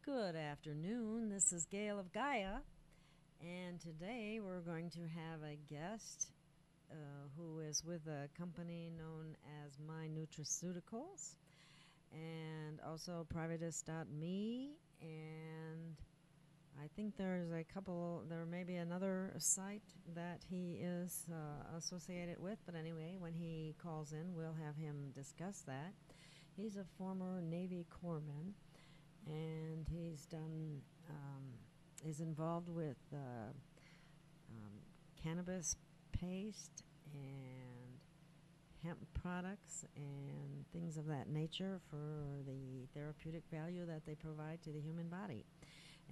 Good afternoon. This is Gail of Gaia, and today we're going to have a guest who is with a company known as My Nutraceuticals and also Privatist.me. And I think there may be another site that he is associated with, but anyway, when he calls in, we'll have him discuss that. He's a former Navy corpsman and is involved with cannabis paste and hemp products and things of that nature for the therapeutic value that they provide to the human body.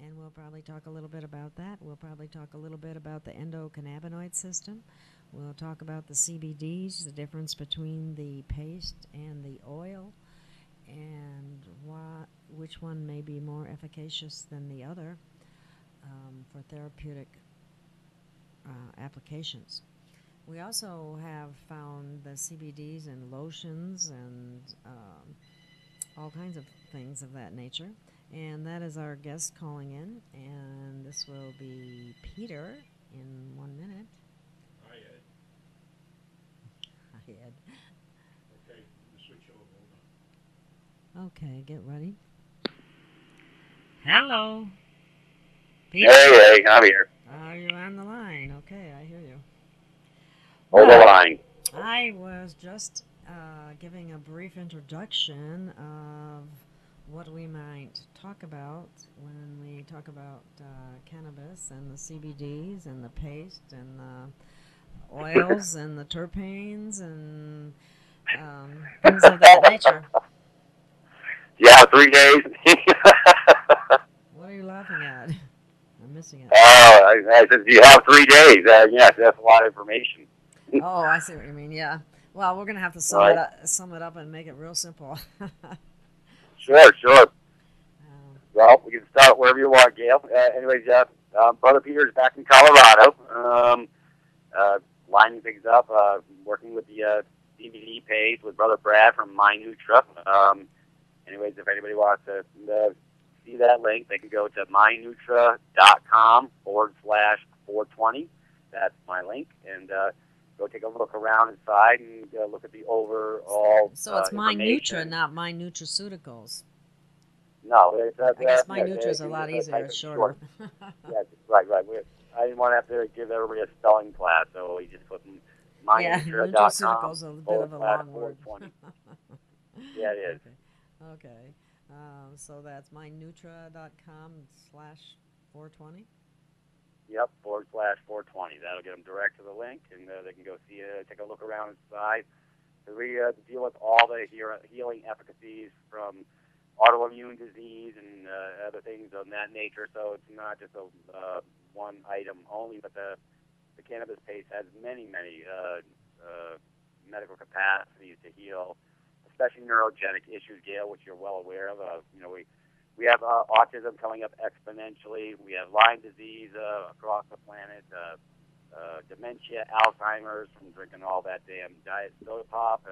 And we'll probably talk a little bit about that. We'll probably talk a little bit about the endocannabinoid system. We'll talk about the CBDs, the difference between the paste and the oil, and which one may be more efficacious than the other for therapeutic applications. We also have found the CBDs in lotions and all kinds of things of that nature. And that is our guest calling in, and this will be Peter in 1 minute. Hi, Ed. Hi, Ed. Okay, I'm gonna switch over. Hold on. Okay, get ready. Hello. Peter. Hey, I'm here. Are you on the line? Okay, I hear you. Hold the line. I was just giving a brief introduction of what we might talk about when we talk about cannabis and the CBDs and the paste and the oils and the terpenes and things of that nature. Yeah, 3 days. What are you laughing at? I'm missing it. I said, you have 3 days. Yes, that's a lot of information. Oh, I see what you mean. Yeah. Well, we're gonna have to sum it up and make it real simple. Sure. Well, we can start wherever you want, Gail. Anyways, Brother Peter is back in Colorado, lining things up, working with the CBD paste with Brother Brad from My Nutra. Anyways, if anybody wants to see that link, they can go to mynutra.com/420. That's my link, and go take a look around inside and look at the overall. So it's My Nutra, not My Nutraceuticals. No, I guess My Nutra is a lot easier. It's shorter. Yeah, right. I didn't want to have to give everybody a spelling class, so we just put Nutraceuticals is a bit of a long word. Yeah, it is. Okay. So that's mynutra.com/420. Yep, /420. That'll get them direct to the link, and they can go see take a look around inside. So we deal with all the healing efficacies from autoimmune disease and other things of that nature. So it's not just a one item only, but the cannabis paste has many medical capacities to heal, especially neurogenic issues, Gail, which you're well aware of. We have autism coming up exponentially. We have Lyme disease across the planet, dementia, Alzheimer's from drinking all that damn diet soda pop,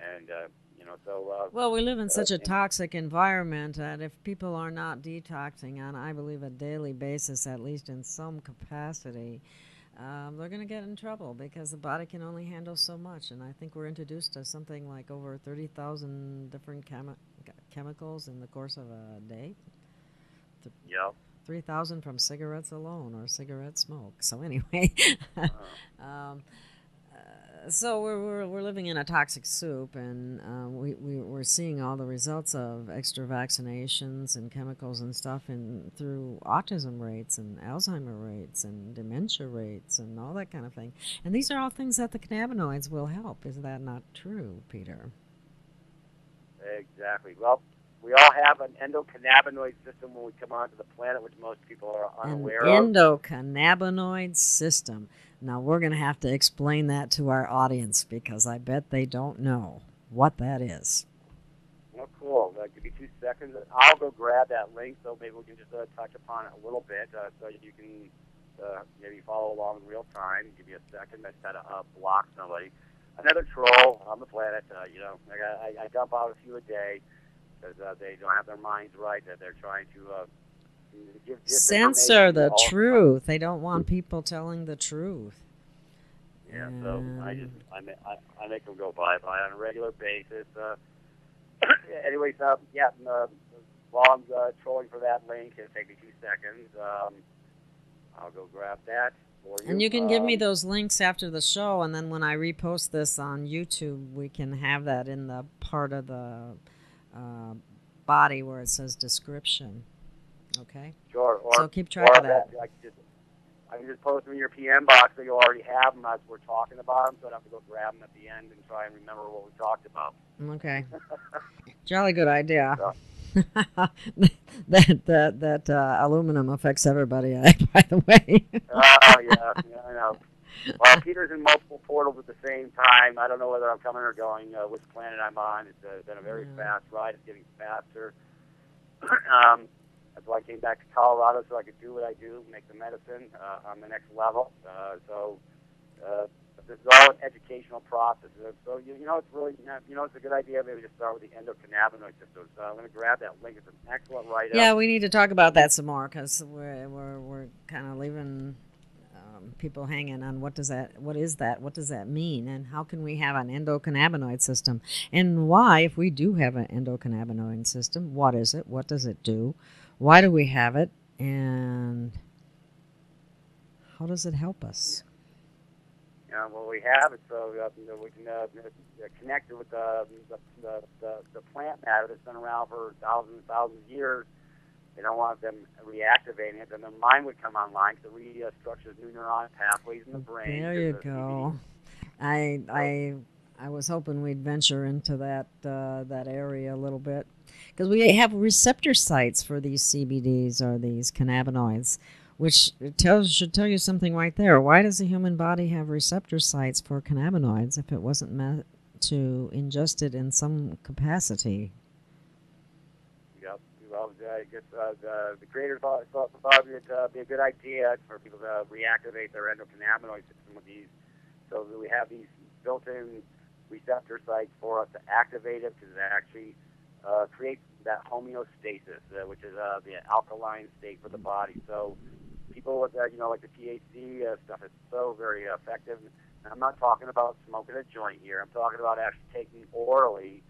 and well, we live in such a toxic environment that if people are not detoxing on, I believe, a daily basis, at least in some capacity, they're going to get in trouble because the body can only handle so much. And I think we're introduced to something like over 30,000 different chemicals in the course of a day. Yep. 3,000 from cigarettes alone or cigarette smoke. So anyway, so we're living in a toxic soup, and we're seeing all the results of extra vaccinations and chemicals and stuff through autism rates and Alzheimer rates and dementia rates and all that kind of thing. And these are all things that the cannabinoids will help. Is that not true, Peter? Exactly. Well, we all have an endocannabinoid system when we come onto the planet, which most people are unaware of. Endocannabinoid system. Now, we're going to have to explain that to our audience because I bet they don't know what that is. Well, cool. Give me 2 seconds. I'll go grab that link, so maybe we can just touch upon it a little bit so you can maybe follow along in real time. Give me a second. I try to block somebody. Another troll on the planet. I dump out a few a day. because they don't have their minds right, that they're trying to give Censor disinformation the all the time. truth. They don't want people telling the truth. Yeah, so I make them go by on a regular basis. Anyways, while I'm trolling for that link, it'll take me 2 seconds. I'll go grab that for you. And you can give me those links after the show, and then when I repost this on YouTube, we can have that in the part of the body where it says description. Okay? Sure. So keep track of that. I can just post them in your PM box so you'll already have them as we're talking about them, so I don't have to go grab them at the end and try and remember what we talked about. Okay. Jolly good idea. So. that aluminum affects everybody, by the way. Yeah, I know. Well, Peter's in multiple portals at the same time. I don't know whether I'm coming or going, which planet I'm on. It's been a very fast ride. It's getting faster. That's why I came back to Colorado, so I could do what I do, make the medicine on the next level. This is all an educational process. So, it's really, it's a good idea maybe to start with the endocannabinoid system. So I'm going to grab that link. It's an excellent write-up. Yeah, we need to talk about that some more because we're kind of leaving people hanging on what is that, what does that mean, and how can we have an endocannabinoid system, and why, if we do have an endocannabinoid system, what is it, what does it do, why do we have it, and how does it help us? Well, we have it so we can connect it with the plant matter that's been around for thousands and thousands of years. They don't want them reactivating it, then their mind would come online because it restructures new neuron pathways in the brain. There you go. I was hoping we'd venture into that area a little bit because we have receptor sites for these CBDs or these cannabinoids, which should tell you something right there. Why does the human body have receptor sites for cannabinoids if it wasn't meant to ingest it in some capacity? Yep. Well, I guess the creators thought it would be a good idea for people to reactivate their endocannabinoid system with these. So we have these built-in receptor sites for us to activate it because it actually creates that homeostasis, which is the alkaline state for the body. So people with like the THC stuff is so very effective. And I'm not talking about smoking a joint here. I'm talking about actually taking orally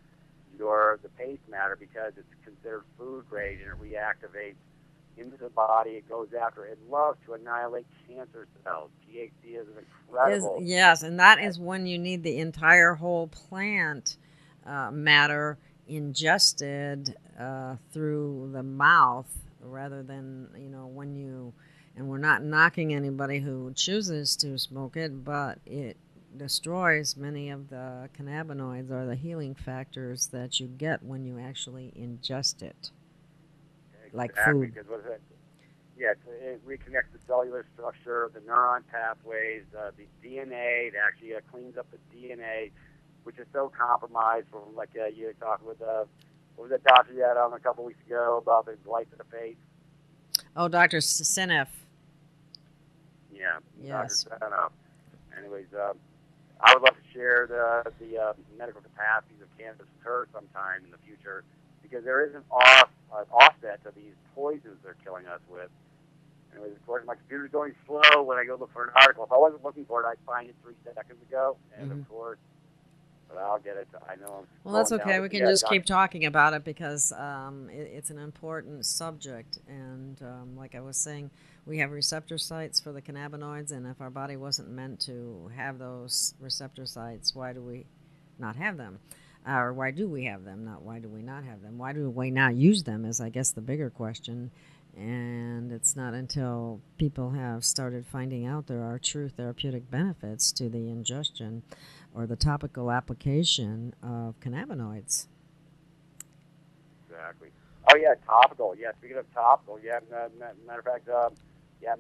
the paste matter because it's considered food grade and it reactivates into the body. It goes after it loves to annihilate cancer cells. THC is incredible. Yes, and that is when you need the entire whole plant matter ingested through the mouth rather than when you, and we're not knocking anybody who chooses to smoke it, but it destroys many of the cannabinoids or the healing factors that you get when you actually ingest it, like food. Because what is it? Yeah, it reconnects the cellular structure, the neuron pathways, the DNA. It actually cleans up the DNA, which is so compromised from, like you were talking with, what was that doctor you had on a couple weeks ago about the light to the face? Oh, Dr. Sinef. Yeah. Yes. Dr. Sinef. Anyways, I would love to share the medical capacities of cannabis with her sometime in the future because there is an offset to these poisons they're killing us with. Anyways, of course, my computer's going slow when I go look for an article. If I wasn't looking for it, I'd find it 3 seconds ago. And, of course, but I'll get it. I know. Well, that's okay. We can just keep talking about it because it's an important subject. And like I was saying, we have receptor sites for the cannabinoids, and if our body wasn't meant to have those receptor sites, why do we not have them? Or why do we have them? Not why do we not have them? Why do we not use them is, I guess, the bigger question. And it's not until people have started finding out there are true therapeutic benefits to the ingestion or the topical application of cannabinoids. Exactly. Oh, yeah, topical. Yeah, speaking of topical, matter of fact,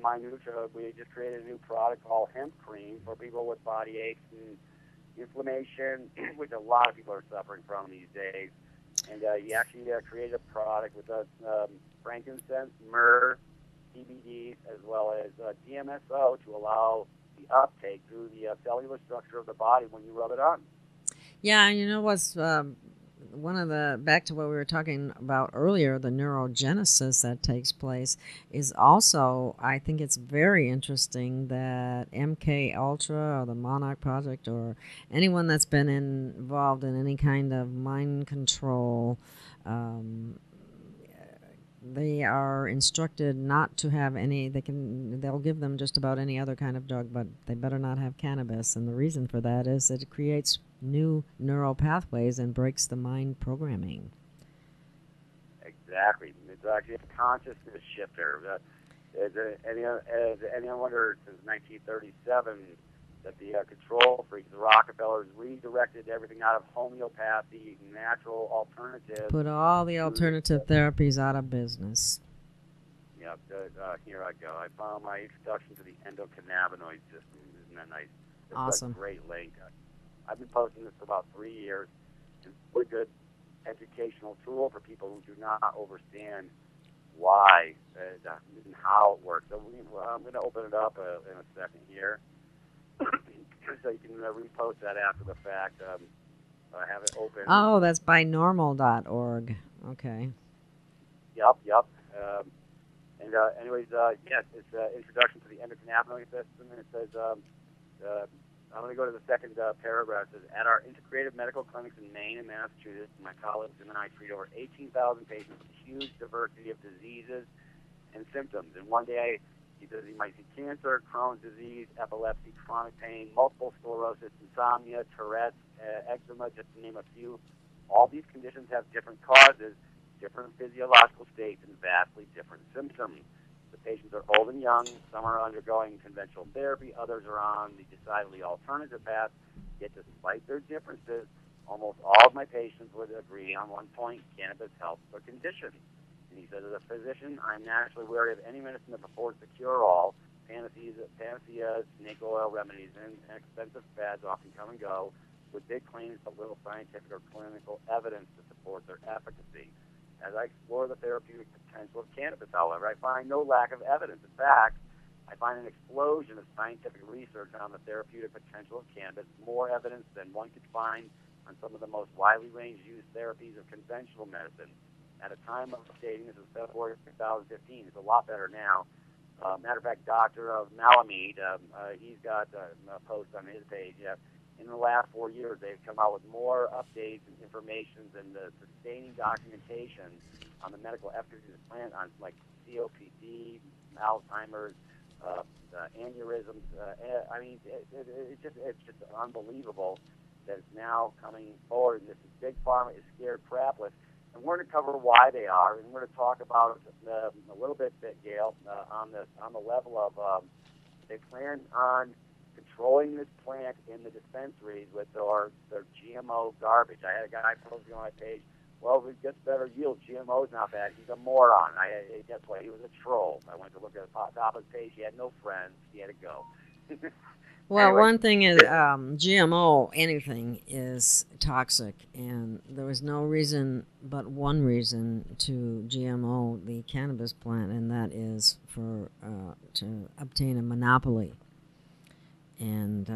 my Nutra, we just created a new product called Hempcrete for people with body aches and inflammation, which a lot of people are suffering from these days. And you actually created a product with frankincense, myrrh, CBD, as well as DMSO to allow the uptake through the cellular structure of the body when you rub it on. Yeah, and you know what's back to what we were talking about earlier, the neurogenesis that takes place is also, I think it's very interesting that MK Ultra or the Monarch Project or anyone that's been involved in any kind of mind control, they are instructed not to have any. They'll give them just about any other kind of drug, but they better not have cannabis. And the reason for that is that it creates new neural pathways and breaks the mind programming. Exactly. It's actually a consciousness shifter. Anyone wonder since 1937 that the control freaks, the Rockefellers, redirected everything out of homeopathy, natural alternatives. Put all the alternative therapies out of business. Yep. Here I go. I found my introduction to the Endocannabinoid System. Isn't that nice? It's awesome. A great link. I've been posting this for about 3 years. It's a really good educational tool for people who do not understand why and how it works. So I'm going to open it up in a second here. So you can repost that after the fact. I have it open. Oh, that's binormal.org. Okay. Yep. Anyways, yes, it's Introduction to the Endocannabinoid System, and it says, I'm going to go to the second paragraph. It says, at our integrative medical clinics in Maine and Massachusetts, my colleagues and I treat over 18,000 patients with a huge diversity of diseases and symptoms. And one day, he says you might see cancer, Crohn's disease, epilepsy, chronic pain, multiple sclerosis, insomnia, Tourette's, eczema, just to name a few. All these conditions have different causes, different physiological states, and vastly different symptoms. The patients are old and young. Some are undergoing conventional therapy. Others are on the decidedly alternative path. Yet despite their differences, almost all of my patients would agree on one point: cannabis helps their condition. And he says, as a physician, I'm naturally wary of any medicine that purports to cure all. Panaceas, snake oil remedies, and expensive fads often come and go with big claims but little scientific or clinical evidence to support their efficacy. As I explore the therapeutic potential of cannabis, however, I find no lack of evidence. In fact, I find an explosion of scientific research on the therapeutic potential of cannabis, more evidence than one could find on some of the most widely ranged used therapies of conventional medicine. At a time of updating, this is February 2015, it's a lot better now. Matter of fact, Dr. Malamud, he's got a post on his page. In the last 4 years, they've come out with more updates and information and the sustaining documentation on the medical efficacy of the plant on like COPD, Alzheimer's, aneurysms. I mean, it's just unbelievable that it's now coming forward, and this is big pharma is scared crapless. And we're going to cover why they are, and we're going to talk about a little bit, Gail, on the level of they plan on controlling this plant in the dispensaries with their GMO garbage. I had a guy posting on my page, well, we get better yield. GMO's not bad. He's a moron. Guess what? He was a troll. I went to look at the top of his page. He had no friends. He had to go. Well, anyway. One thing is GMO, anything is toxic, and there was no reason but one reason to GMO the cannabis plant, and that is for to obtain a monopoly and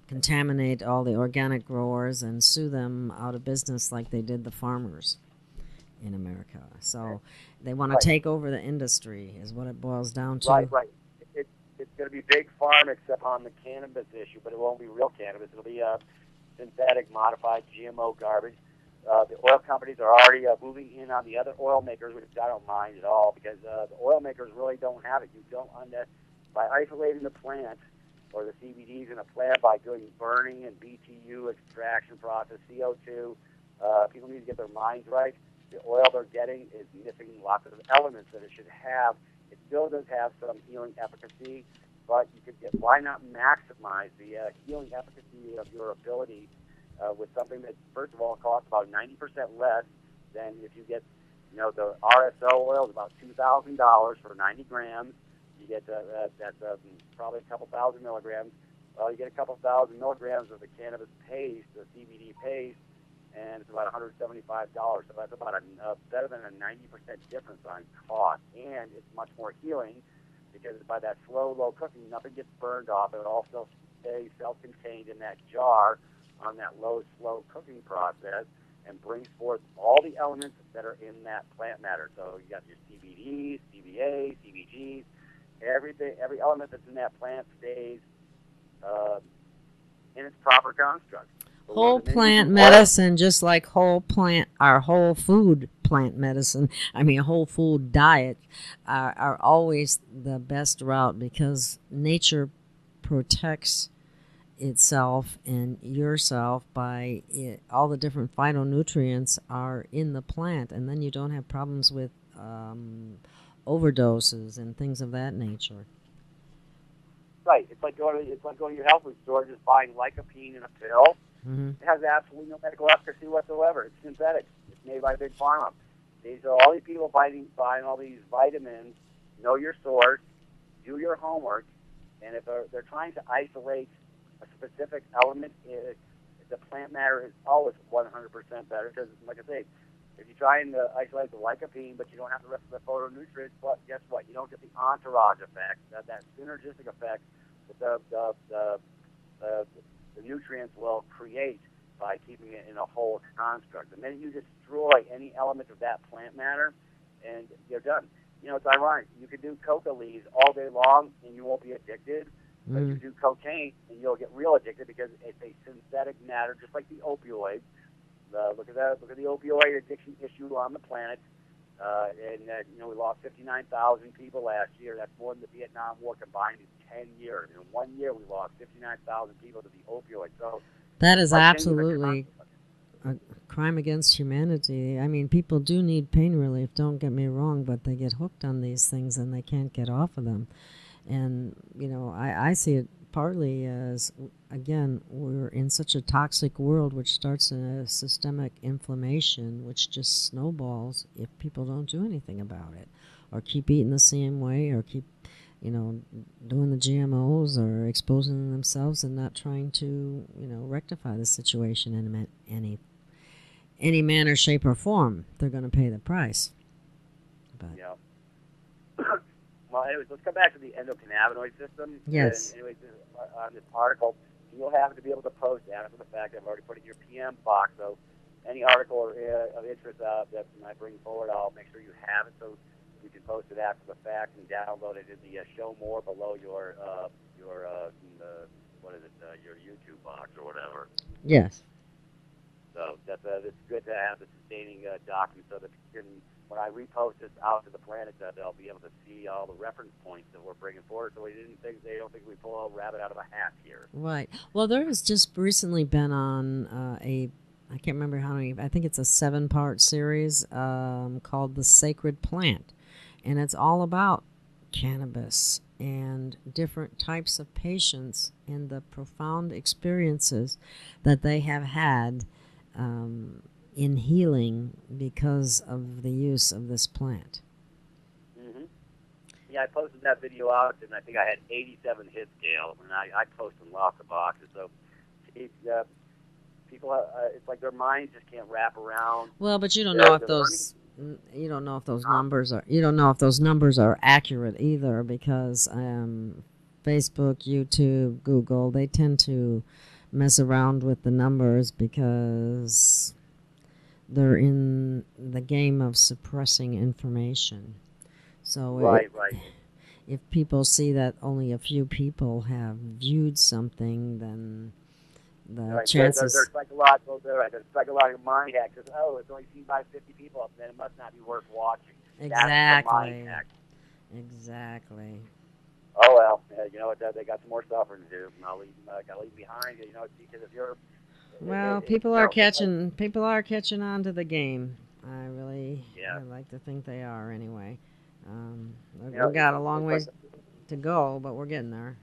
contaminate all the organic growers and sue them out of business like they did the farmers in America. So they want to take over the industry is what it boils down to. Right. It's going to be big farm except on the cannabis issue, but it won't be real cannabis. It'll be synthetic, modified GMO garbage. The oil companies are already moving in on the other oil makers, which I don't mind at all because the oil makers really don't have it. You don't by isolating the plant or the CBDs in a plant by doing burning and BTU extraction process, CO2. People need to get their minds right. The oil they're getting is missing lots of elements that it should have. It still does have some healing efficacy, but you could why not maximize the healing efficacy of your ability with something that, first of all, costs about 90% less than if you get, the RSO oil is about $2,000 for 90 grams. You get that's probably a couple thousand milligrams. Well, you get a couple thousand milligrams of the cannabis paste, the CBD paste, and it's about $175. So that's about better than a 90% difference on cost, and it's much more healing because by that low cooking, nothing gets burned off. It also stays self-contained in that jar on that slow cooking process, and brings forth all the elements that are in that plant matter. So you got your CBDs, CBA, CBGs, everything, every element that's in that plant stays in its proper construct. So whole plant medicine, just like whole plant, our whole food plant medicine, whole food diet, are always the best route because nature protects itself and yourself by all the different phytonutrients are in the plant, and then you don't have problems with overdoses and things of that nature. Right. It's like going to your health food store, just buying lycopene in a pill. Mm-hmm. It has absolutely no medical efficacy whatsoever. It's synthetic. It's made by Big Pharma. These are all these people buying all these vitamins. Know your source. Do your homework. And if they're trying to isolate a specific element, the plant matter is always 100% better because, like I say, if you try and isolate the lycopene, but you don't have the rest of the photonutrients, but guess what? You don't get the entourage effect, that synergistic effect that the nutrients will create by keeping it in a whole construct. The minute you destroy any element of that plant matter, and you're done. You know, it's ironic. You could do coca leaves all day long, and you won't be addicted. But you do cocaine, and you'll get real addicted because it's a synthetic matter, just like the opioids. Look at that. Look at the opioid addiction issue on the planet. We lost 59,000 people last year. That's more than the Vietnam War combined in 10 years. In 1 year, we lost 59,000 people to the opioids. So that is absolutely a crime against humanity. People do need pain relief. Don't get me wrong, but they get hooked on these things and they can't get off of them. And I see it partly as, again, we're in such a toxic world, which starts in a systemic inflammation, which just snowballs if people don't do anything about it, or keep eating the same way, or keep, doing the GMOs, or exposing themselves and not trying to, rectify the situation in any manner, shape, or form. They're going to pay the price. But yeah. Well, anyways, let's come back to the endocannabinoid system. Yes. And anyways, on this article, you'll have to be able to post after the fact. I've already put it in your PM box, so any article of interest that I bring forward, I'll make sure you have it so you can post it after the fact and download it in the show more below your YouTube box or whatever. Yes. So it's good to have the sustaining document so that you can, when I repost this out to the planet, that they'll be able to see all the reference points that we're bringing forward. So they don't think we pull a rabbit out of a hat here. Right. Well, there has just recently been on I can't remember how many, I think it's a 7-part series called The Sacred Plant. And it's all about cannabis and different types of patients and the profound experiences that they have had in healing because of the use of this plant. Mm-hmm. Yeah, I posted that video out, and I think I had 87 hits, Gail, and I posted lots of boxes. So people, it's like their minds just can't wrap around. Well, but you don't know if those numbers are accurate either, because Facebook, YouTube, Google, they tend to mess around with the numbers because they're in the game of suppressing information. So right. If people see that only a few people have viewed something, then the chances... There's psychological mind hack. Because, it's only seen by 50 people, then it must not be worth watching. Exactly. That's the mind hack. Exactly. Oh, well, you know what, they got some more suffering to do. I'll leave behind, because if you're... Well, people are catching on to the game. I like to think they are anyway. We've got a long ways to go, but we're getting there.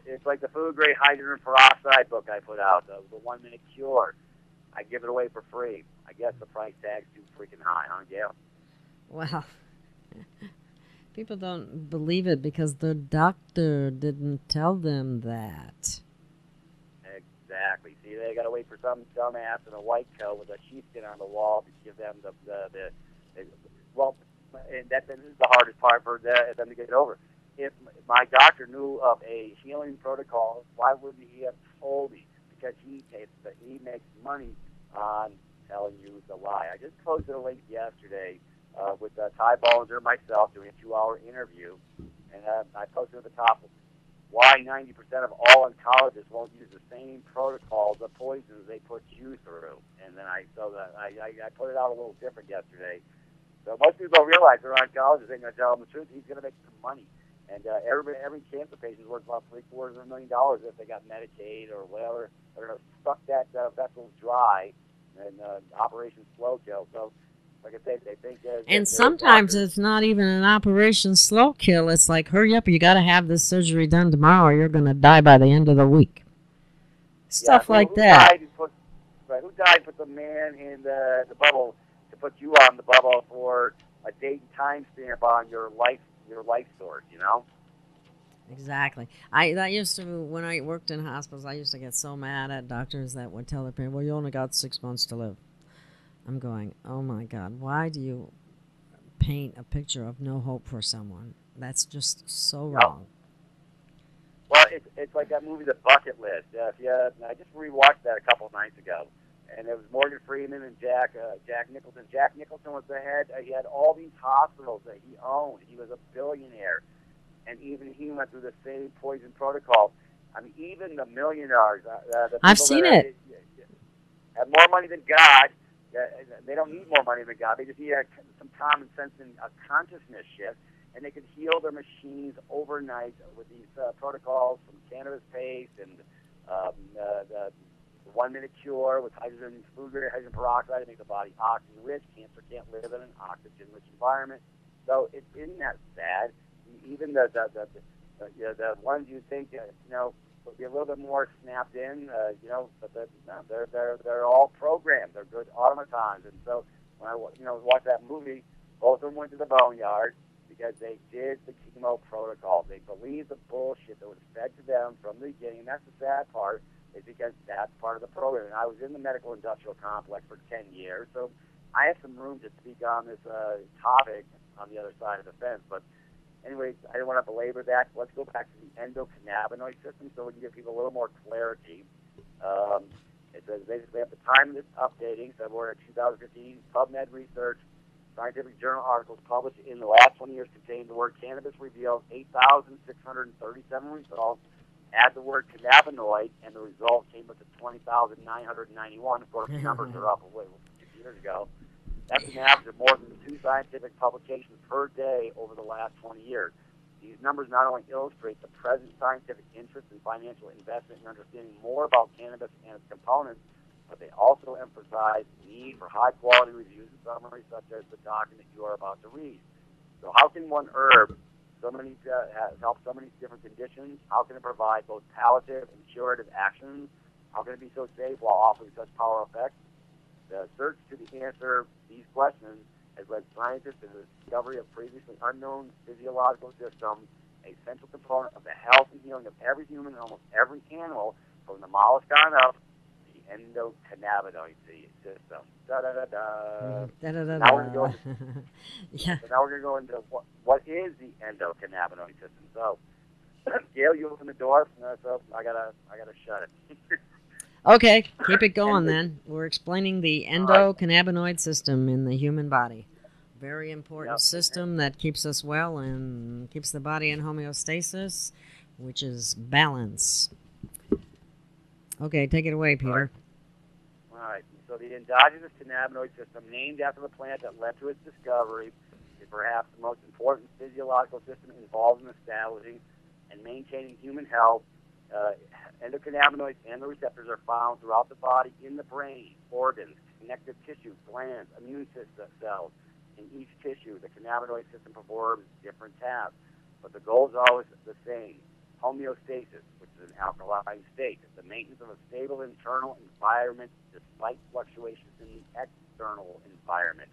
It's like the food-grade hydrogen peroxide book I put out, the 1-minute cure. I give it away for free. I guess the price tag's too freaking high, huh, Gail? Well, people don't believe it because the doctor didn't tell them that. Exactly. See, they got to wait for some dumbass in a white coat with a sheepskin on the wall to give them and this is the hardest part for them to get over. If my doctor knew of a healing protocol, why wouldn't he have told me? Because he makes money on telling you the lie. I just posted a link yesterday with Ty Bollinger and myself doing a 2-hour interview, and I posted at the top why 90% of all oncologists won't use the same protocols of poisons they put you through. And then I put it out a little different yesterday. So most people don't realize they're oncologists. They're going to tell them the truth. He's going to make some money. And every cancer patient is worth about $750,000 if they got Medicaid or whatever. They're going to suck that vessel dry and Operation Slow Kill. So, like I said, they think and sometimes it's not even an Operation Slow Kill. It's like, hurry up, you got to have this surgery done tomorrow or you're going to die by the end of the week. Stuff like that. Who died put the man in the bubble to put you on the bubble for a date and time stamp on your life source, you know? Exactly. When I worked in hospitals, I used to get so mad at doctors that would tell their patients, well, you only got 6 months to live. I'm going, oh my God, why do you paint a picture of no hope for someone? That's just so wrong. Well, it's like that movie, The Bucket List. I just rewatched that a couple of nights ago, and it was Morgan Freeman and Jack Nicholson. Jack Nicholson was the head. He had all these hospitals that he owned. He was a billionaire, and even he went through the same poison protocol. I mean, even the millionaires, I've seen it. Have more money than God. They don't need more money than God. They just need some common sense and a consciousness shift, and they can heal their machines overnight with these protocols from cannabis paste and the 1-minute cure with food-grade hydrogen peroxide to make the body oxygen-rich. Cancer can't live in an oxygen-rich environment. So it isn't that sad. Even the ones you think would be a little bit more snapped in, but they're all programmed. They're good automatons. And so when I watched that movie, both of them went to the boneyard because they did the chemo protocol. They believed the bullshit that was fed to them from the beginning. And that's the sad part, is because that's part of the program. And I was in the medical industrial complex for 10 years, so I have some room to speak on this topic on the other side of the fence. But anyways, I don't want to belabor that. Let's go back to the endocannabinoid system so we can give people a little more clarity. It says basically at the time of this updating, February 2015, PubMed research, scientific journal articles published in the last 20 years contain the word cannabis reveals 8,637 results. Add the word cannabinoid, and the result came up to 20,991. Of course, the numbers are up a few years ago. That's an average of more than 2 scientific publications per day over the last 20 years. These numbers not only illustrate the present scientific interest and financial investment in understanding more about cannabis and its components, but they also emphasize the need for high-quality reviews and summaries such as the document you are about to read. So how can one herb help so many different conditions? How can it provide both palliative and curative actions? How can it be so safe while offering such powerful effects? The search to answer these questions has led scientists to the discovery of previously unknown physiological systems, a central component of the health and healing of every human and almost every animal, from the mollusk on up, the endocannabinoid system. Now we're going to go into, So now we're going to go into what is the endocannabinoid system. So, Gail, you open the door, so I gotta shut it. Okay, keep it going then. We're explaining the endocannabinoid system in the human body. Very important system that keeps us well and keeps the body in homeostasis, which is balance. Okay, take it away, Peter. All right. So the endogenous cannabinoid system, named after the plant that led to its discovery, is perhaps the most important physiological system involved in establishing and maintaining human health. Endocannabinoids and the receptors are found throughout the body, in the brain, organs, connective tissue, glands, immune system cells. In each tissue, the cannabinoid system performs different tasks, but the goal is always the same: homeostasis, which is an alkaline state, the maintenance of a stable internal environment despite fluctuations in the external environment.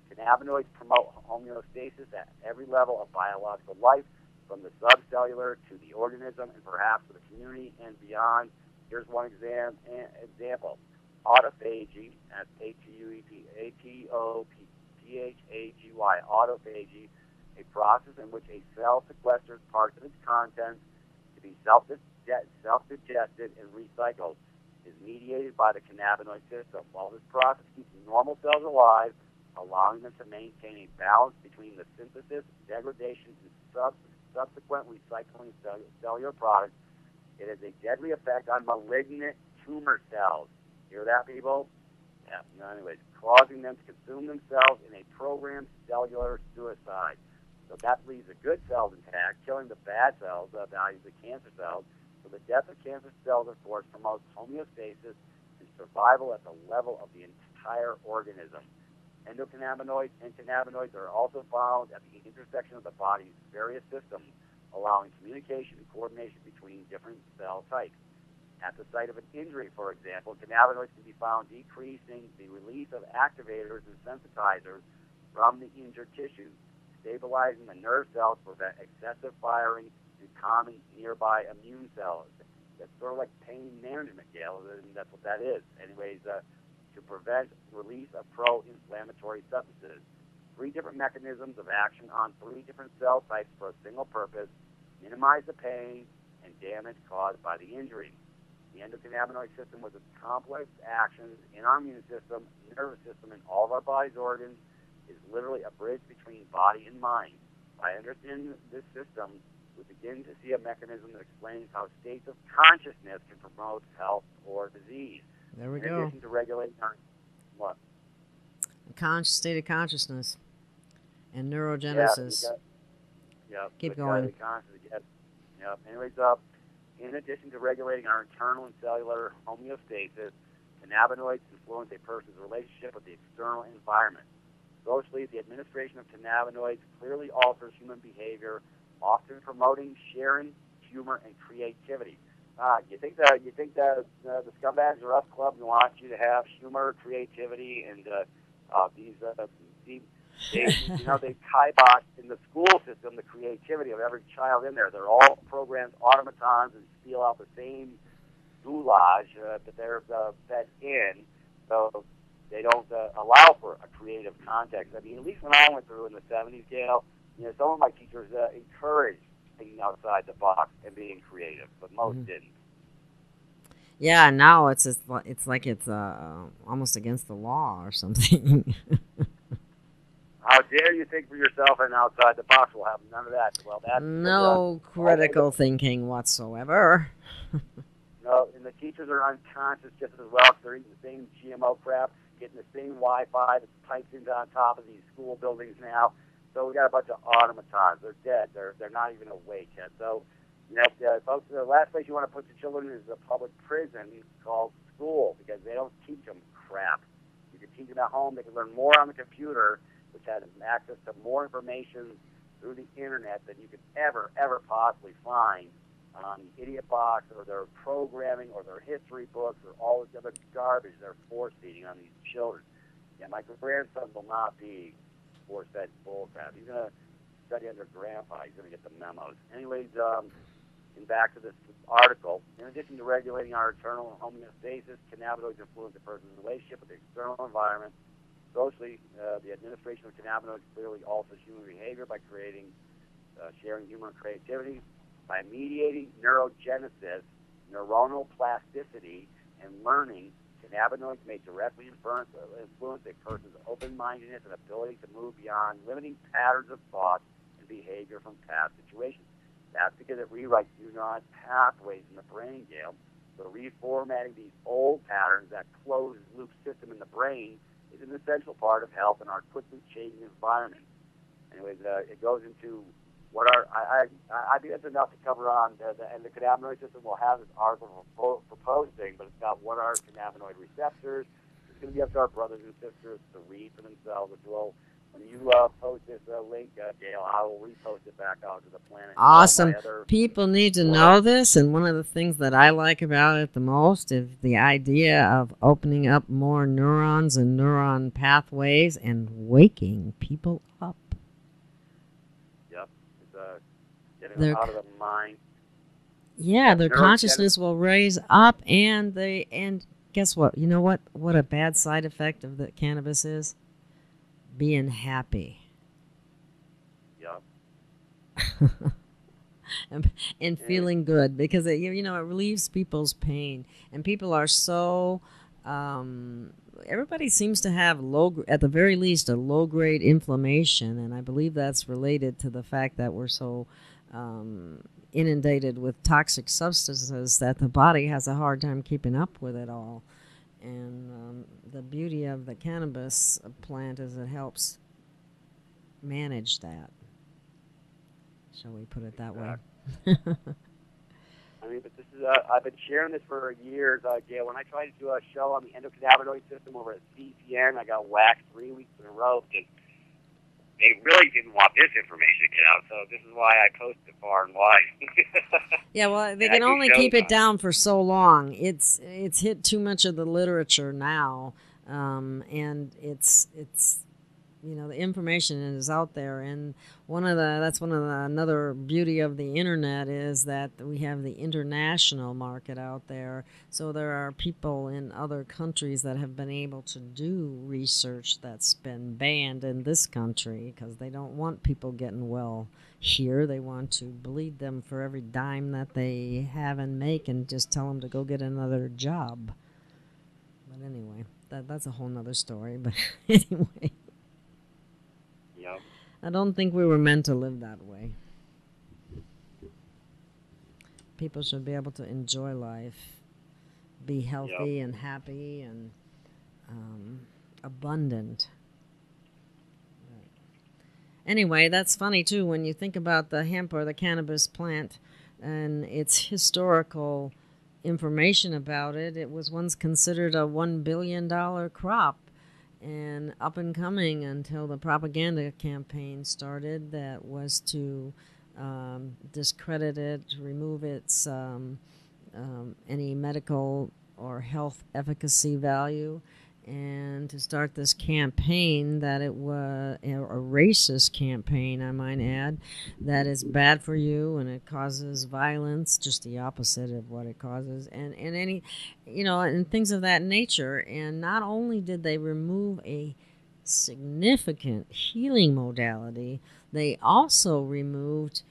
Cannabinoids promote homeostasis at every level of biological life, from the subcellular to the organism and perhaps to the community and beyond. Here's one example. Autophagy, that's Autophagy, autophagy, a process in which a cell sequesters parts of its contents to be self-digested and recycled. is mediated by the cannabinoid system. While this process keeps normal cells alive, allowing them to maintain a balance between the synthesis, degradation, and subsequent recycling of cellular products, it has a deadly effect on malignant tumor cells. Hear that, people? Yeah. No, anyways, causing them to consume themselves in a programmed cellular suicide. So that leaves the good cells intact, killing the bad cells, values the cancer cells. So the death of cancer cells, of course, promotes homeostasis and survival at the level of the entire organism. Endocannabinoids and cannabinoids are also found at the intersection of the body's various systems, allowing communication and coordination between different cell types. At the site of an injury, for example, cannabinoids can be found decreasing the release of activators and sensitizers from the injured tissue, stabilizing the nerve cells to prevent excessive firing and calming nearby immune cells. That's sort of like pain management, Gail, and that's what that is. Anyways, to prevent release of pro-inflammatory substances. 3 different mechanisms of action on 3 different cell types for a single purpose: minimize the pain and damage caused by the injury. The endocannabinoid system, with its complex actions in our immune system, nervous system, and all of our body's organs, is literally a bridge between body and mind. By understanding this system, we begin to see a mechanism that explains how states of consciousness can promote health or disease. There we in go. addition to regulating our what? State of consciousness and neurogenesis. Keep going. Anyways, in addition to regulating our internal and cellular homeostasis, cannabinoids influence a person's relationship with the external environment. Socially, the administration of cannabinoids clearly alters human behavior, often promoting sharing, humor, and creativity. You think the Scumbags or Us Club want you to have humor, creativity, and they kibosh in the school system the creativity of every child in there. They're all programmed automatons and steal out the same goulash that they're fed in, so they don't allow for a creative context. I mean, at least when I went through in the 70s, Gail, some of my teachers encouraged thinking outside the box and being creative, but most didn't. Yeah, now it's like it's almost against the law or something. How dare you think for yourself and outside the box? We'll have none of that. Well, that's no critical thinking whatsoever. No, and the teachers are unconscious just as well because they're eating the same GMO crap, getting the same Wi-Fi that's piped into on top of these school buildings now. So we got a bunch of automatons. They're dead. They're not even awake yet. So, folks, the last place you want to put your children is a public prison called school, because they don't teach them crap. You can teach them at home. They can learn more on the computer, which has access to more information through the internet than you could ever possibly find on the Idiot Box or their programming or their history books or all this other garbage they're force-feeding on these children. Yeah, my grandson will not be force-fed bullcrap. He's going to study under Grandpa. He's going to get the memos. Anyways, and back to this article. In addition to regulating our internal homeostasis, cannabinoids influence a person's relationship with the external environment. Socially, the administration of cannabinoids clearly alters human behavior by creating, sharing humor and creativity, by mediating neurogenesis, neuronal plasticity, and learning. Cannabinoids may directly influence a person's open-mindedness and ability to move beyond limiting patterns of thought and behavior from past situations. That's because it rewrites neuron pathways in the brain, Gail. So reformatting these old patterns, that closed-loop system in the brain, is an essential part of health in our quickly changing environment. Anyways, it goes into what I think that's enough to cover on the cannabinoid system. We'll have this article for posting, but it's got what are cannabinoid receptors. It's going to be up to our brothers and sisters to read for themselves, which will, when you post this link, Gail, I will repost it back out to the planet. Awesome. People need to know this, and one of the things that I like about it the most is the idea of opening up more neurons and neuron pathways and waking people up. Yep. It's getting them out of the mind. Yeah, their consciousness will raise up, and guess what? You know what a bad side effect of the cannabis is? Being happy. Yep. and feeling good, because it, you know, it relieves people's pain, and people are so everybody seems to have at the very least, a low grade inflammation, and I believe that's related to the fact that we're so inundated with toxic substances that the body has a hard time keeping up with it all. And the beauty of the cannabis plant is it helps manage that. Shall we put it that way? I mean, but this is I've been sharing this for years, Gail. When I tried to do a show on the endocannabinoid system over at CPN, I got whacked 3 weeks in a row because they really didn't want this information to get out. So this is why I posted far and wide. Yeah, well, they can only keep it down for so long. It's hit too much of the literature now, and it's you know, the information is out there, and another beauty of the internet is that we have the international market out there. So there are people in other countries that have been able to do research that's been banned in this country because they don't want people getting well here. They want to bleed them for every dime that they have and make, and just tell them to go get another job. But anyway, that's a whole nother story. But anyway. Yep. I don't think we were meant to live that way. People should be able to enjoy life, be healthy and happy and abundant. Right. Anyway, that's funny too when you think about the hemp or the cannabis plant and its historical information about it. It was once considered a $1 billion crop, and up and coming until the propaganda campaign started that was to discredit it, remove its any medical or health efficacy value, and to start this campaign that it was a racist campaign, I might add, that is bad for you and it causes violence, just the opposite of what it causes, and any, you know, and things of that nature. And not only did they remove a significant healing modality, they also removed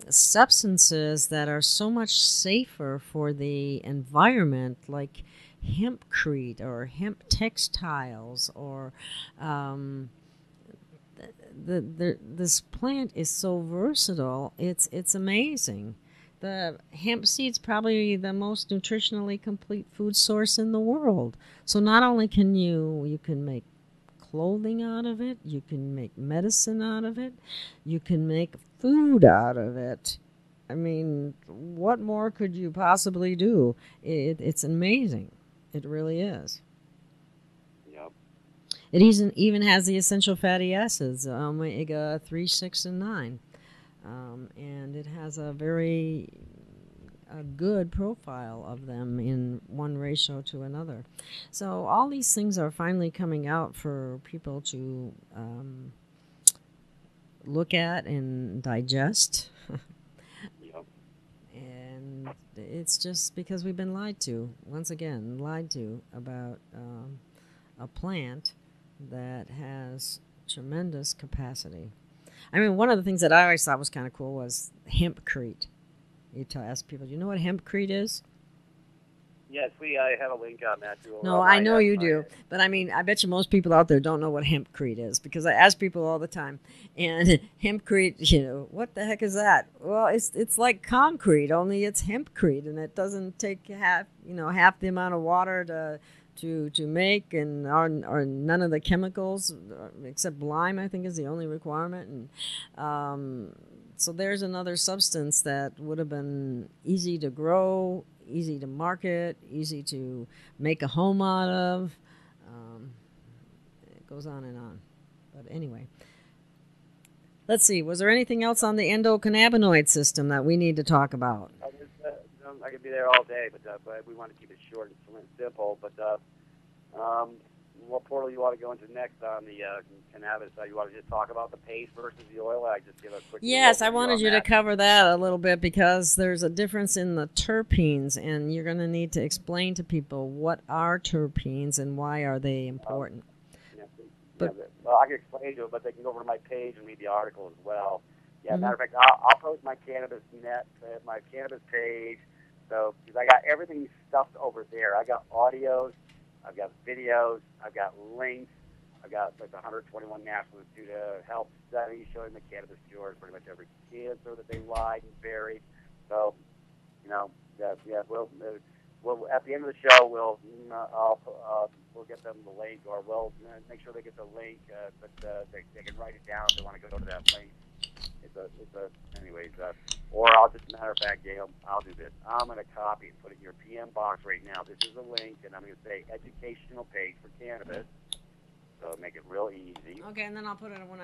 substances that are so much safer for the environment, like hempcrete or hemp textiles, or this plant is so versatile. It's amazing. The hemp seed's probably the most nutritionally complete food source in the world. So not only can you can make clothing out of it, you can make medicine out of it, you can make food out of it. I mean, what more could you possibly do? It's amazing. It really is. Yep. It even has the essential fatty acids, omega 3, 6, and 9. And it has a very good profile of them in one ratio to another. So all these things are finally coming out for people to look at and digest. Yep. And it's just because we've been lied to, once again, lied to about a plant that has tremendous capacity. I mean, one of the things that I always thought was kind of cool was hempcrete. You ask people, do you know what hempcrete is? Yes, I have a link on that too. No, I know you do. But I mean, I bet you most people out there don't know what hempcrete is, because I ask people all the time. And hempcrete, you know, what the heck is that? Well, it's like concrete, only it's hempcrete, and it doesn't take half the amount of water to make, and or none of the chemicals except lime, I think, is the only requirement. And so there's another substance that would have been easy to grow, easy to market, easy to make a home out of. It goes on and on. But anyway, let's see. Was there anything else on the endocannabinoid system that we need to talk about? I could be there all day, but we want to keep it short and simple. But what portal you want to go into next on the cannabis? You want to just talk about the paste versus the oil? I just give a quick. Yes, I wanted you to cover that a little bit, because there's a difference in the terpenes, and you're going to need to explain to people what are terpenes and why are they important. Well, I can explain to them, but they can go over to my page and read the article as well. Yeah, matter of fact, I'll post my cannabis my cannabis page. So, because I got everything stuffed over there. I got audios, I've got videos, I've got links, I've got like the 121 National Institute of Health studies showing the cannabis cures pretty much every cancer that they lied and buried. So, we'll at the end of the show we'll get them the link, or we'll make sure they get the link, but they can write it down if they want to go to that link. Or I'll just, matter of fact, Gail, I'll do this. I'm going to copy and put it in your PM box right now. This is a link, and I'm going to say educational page for cannabis. So make it real easy. Okay, and then I'll put it when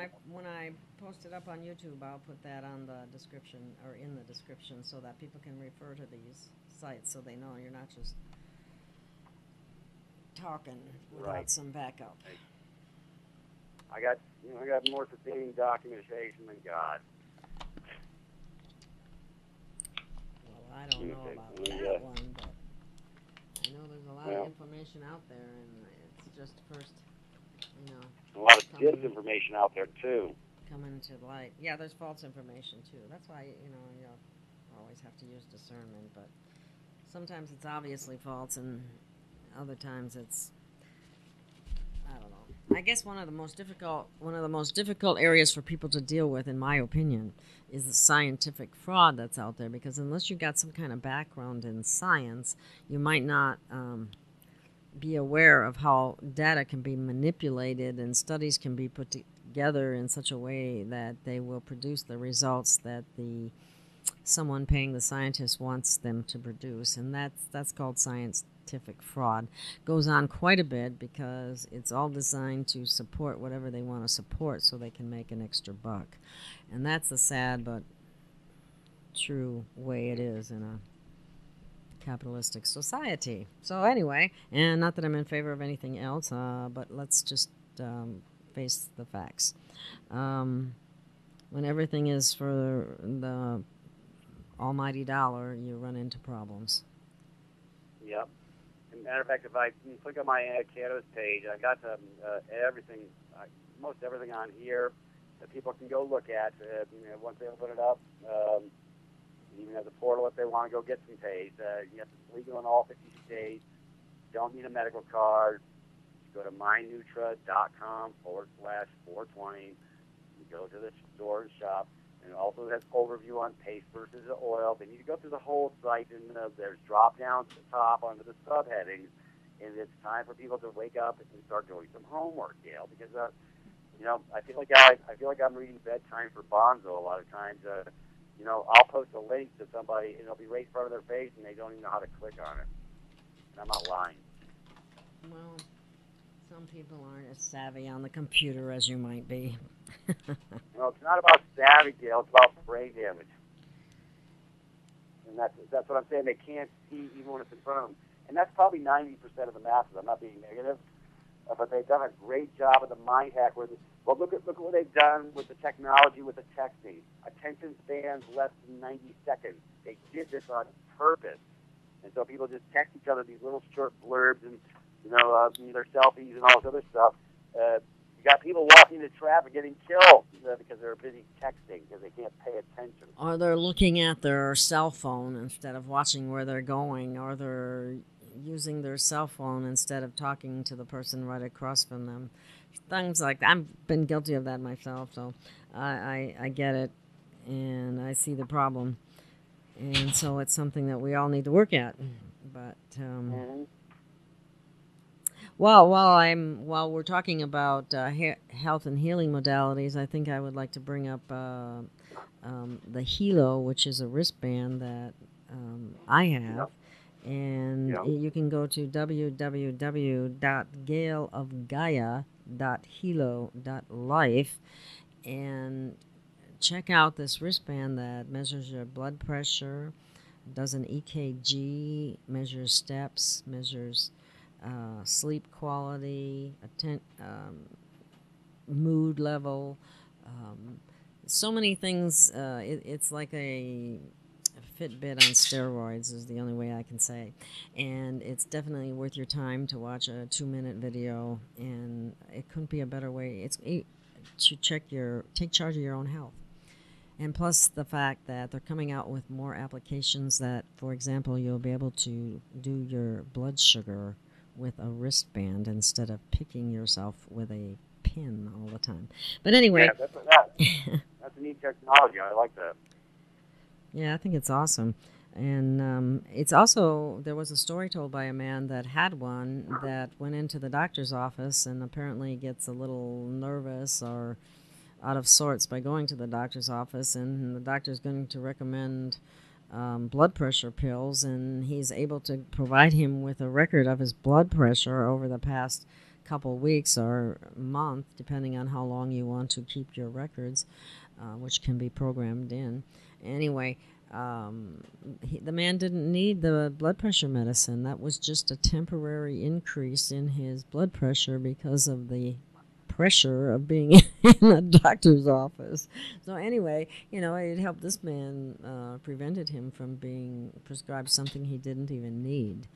I post it up on YouTube. I'll put that on the description, or in the description, so that people can refer to these sites, so they know you're not just talking without some backup. I got more sustaining documentation than God. Well, I don't know about that one, but I know there's a lot of information out there, and it's just first, a lot of disinformation out there too. Coming to light. Yeah, there's false information too. That's why you always have to use discernment. But sometimes it's obviously false, and other times it's, I don't know. I guess one of the most difficult areas for people to deal with, in my opinion, is the scientific fraud that's out there. Because unless you've got some kind of background in science, you might not be aware of how data can be manipulated and studies can be put together in such a way that they will produce the results that someone paying the scientist wants them to produce, and that's called scientific fraud. Goes on quite a bit because it's all designed to support whatever they want to support so they can make an extra buck, and that's a sad but true way it is in a capitalistic society. So anyway, and not that I'm in favor of anything else, but let's just face the facts. When everything is for the almighty dollar, you run into problems. Yep. As a matter of fact, if I click on my cannabis page, I got everything, most everything on here that people can go look at once they open it up. Even as a portal if they want to go get some pays. Yes, it's legal in all 50 states. Don't need a medical card. Go to mynutra.com/420. You go to the store and shop. And it also has overview on paste versus oil. Then you go through the whole site, and there's drop downs at the top under the subheadings. And it's time for people to wake up and start doing some homework, Gail, because I feel like I'm reading bedtime for Bonzo a lot of times. I'll post a link to somebody, and it'll be right in front of their face, and they don't even know how to click on it. And I'm not lying. Well, some people aren't as savvy on the computer as you might be. No, it's not about savvy, Gail. It's about brain damage. And that's what I'm saying. They can't see even when it's in front of them. And that's probably 90% of the masses. I'm not being negative. But they've done a great job of the mind hack. Look at what they've done with the technology, with the texting. Attention spans less than 90 seconds. They did this on purpose. And so people just text each other these little short blurbs and, their selfies and all this other stuff. You got people walking into traffic getting killed because they're busy texting because they can't pay attention. Or they're looking at their cell phone instead of watching where they're going, or they're using their cell phone instead of talking to the person right across from them. Things like that. I've been guilty of that myself, so I get it, and I see the problem. And so it's something that we all need to work at. But while we're talking about health and healing modalities, I think I would like to bring up the Hilo, which is a wristband that I have. Yep. And you can go to www.galeofgaia.hilo.life and check out this wristband that measures your blood pressure, does an EKG, measures steps, measures sleep quality, mood level, so many things. It's like a Fitbit on steroids is the only way I can say. And it's definitely worth your time to watch a 2-minute video, and it couldn't be a better way. It's to take charge of your own health. And plus the fact that they're coming out with more applications that, for example, you'll be able to do your blood sugar with a wristband instead of picking yourself with a pin all the time. But anyway. Yeah, that's a neat technology. I like that. Yeah, I think it's awesome. And it's also, there was a story told by a man that had one that went into the doctor's office and apparently gets a little nervous or out of sorts by going to the doctor's office, and the doctor's going to recommend blood pressure pills, and he's able to provide him with a record of his blood pressure over the past couple weeks or month, depending on how long you want to keep your records, which can be programmed in. Anyway, the man didn't need the blood pressure medicine. That was just a temporary increase in his blood pressure because of the pressure of being in a doctor's office. So anyway, it helped this man, prevented him from being prescribed something he didn't even need.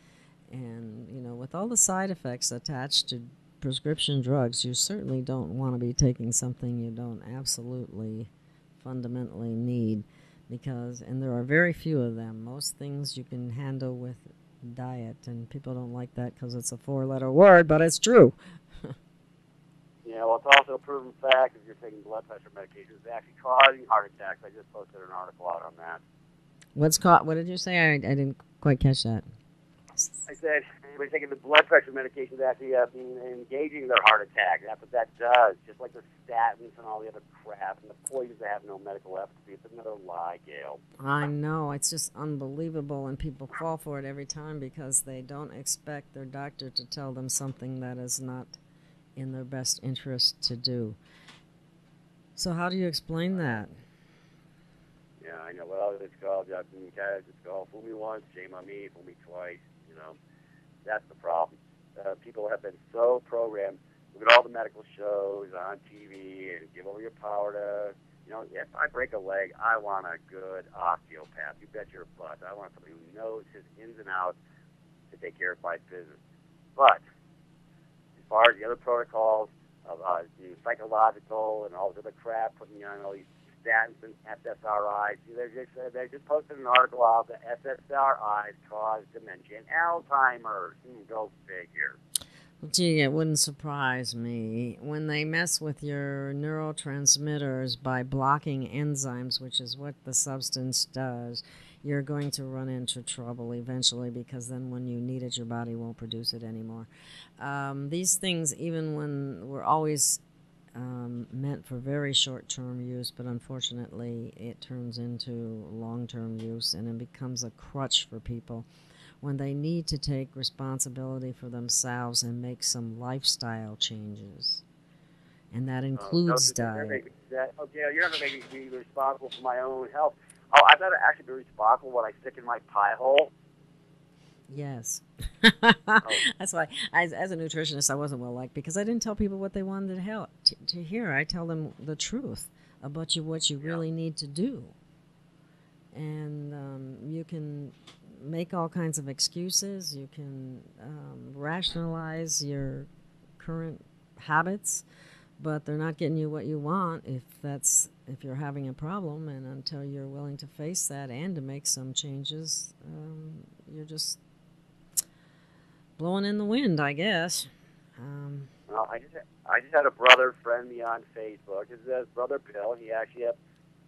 And, with all the side effects attached to prescription drugs, you certainly don't want to be taking something you don't absolutely fundamentally need, and there are very few of them. Most things you can handle with diet, and people don't like that because it's a 4-letter word, but it's true. Yeah, well, it's also a proven fact if you're taking blood pressure medication, it's actually causing heart attacks. I just posted an article out on that. What did you say? I didn't quite catch that. I said anybody taking the blood pressure medication is actually engaging their heart attack. That's what that does. Just like the statins and all the other crap and the poisons that have no medical efficacy. It's another lie, Gail. I know. It's just unbelievable, and people fall for it every time because they don't expect their doctor to tell them something that is not in their best interest to do. So how do you explain that? Yeah, I know. Well, it's called, it's called fool me once, shame on me, fool me twice. That's the problem. People have been so programmed. Look at all the medical shows on TV and give over your power to, if I break a leg, I want a good osteopath. You bet your butt. I want somebody who knows his ins and outs to take care of my business. But as far as the other protocols of psychological and all this other crap, putting on all these statins and SSRIs, they just posted an article out that SSRIs cause dementia and Alzheimer's. Go figure. Well, gee, it wouldn't surprise me. When they mess with your neurotransmitters by blocking enzymes, which is what the substance does, you're going to run into trouble eventually, because then when you need it, your body won't produce it anymore. These things, even when we're always meant for very short-term use, but unfortunately it turns into long-term use, and it becomes a crutch for people when they need to take responsibility for themselves and make some lifestyle changes. And that includes diet. Okay, you're not going to make me be responsible for my own health. Oh, I've got to actually be responsible for what I stick in my pie hole. Yes. That's why, as a nutritionist, I wasn't well liked, because I didn't tell people what they wanted to hear. I tell them the truth about what you really need to do. And you can make all kinds of excuses. You can rationalize your current habits, but they're not getting you what you want if you're having a problem. And until you're willing to face that and to make some changes, you're just blowing in the wind, I guess. Well, I just had a brother friend me on Facebook. His brother Bill. He actually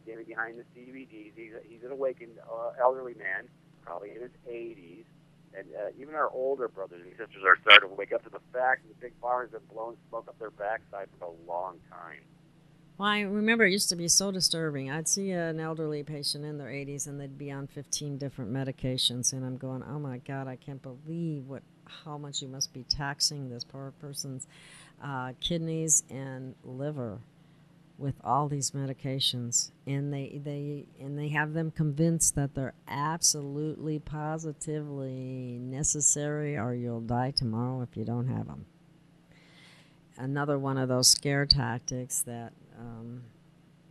gave me behind the DVDs. He's an awakened elderly man, probably in his 80s. And even our older brothers and sisters are starting to wake up to the fact that the big farmers have blown smoke up their backside for a long time. Well, I remember it used to be so disturbing. I'd see an elderly patient in their 80s, and they'd be on 15 different medications, and I'm going, oh my God, I can't believe how much you must be taxing this poor person's kidneys and liver with all these medications, and they have them convinced that they're absolutely positively necessary, or you'll die tomorrow if you don't have them. Another one of those scare tactics that